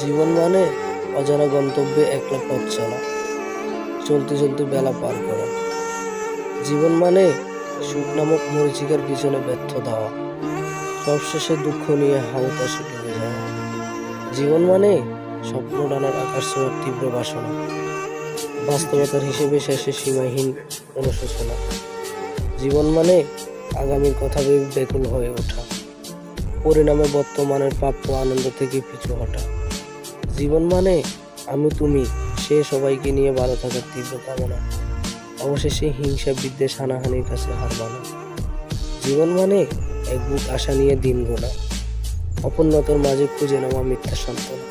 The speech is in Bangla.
জীবন মানে অজানা গন্তব্যে একলা পথ চলা, চলতে চলতে বেলা পার করা। জীবন মানে সুখ নামক মরীচিকার পিছনে ব্যর্থ দেওয়া, সবশেষে দুঃখ নিয়ে হাহুতাশে ডুবে যাওয়া। জীবন মানে স্বপ্ন ডানার আকাশ ছোঁয়ার তীব্র বাসনা, বাস্তবতার হিসেবে শেষে সীমাহীন অনুশোচনা। জীবন মানে আগামীর কথা ভেবে ব্যাকুল হয়ে ওঠা, পরিণামে বর্তমানের প্রাপ্য আনন্দ থেকে পিছু হটা। জীবন মানে আমি তুমি সে সবাইকে নিয়ে ভালো থাকার তীব্র কামনা, অবশেষে হিংসা বিদ্বেষ হানাহানির কাছে হার মানা। জীবন মানে এক বুক আশা নিয়ে দিন গোনা, অপূর্ণতার মাঝে খুঁজে নেওয়া মিথ্যা সান্ত্বনা।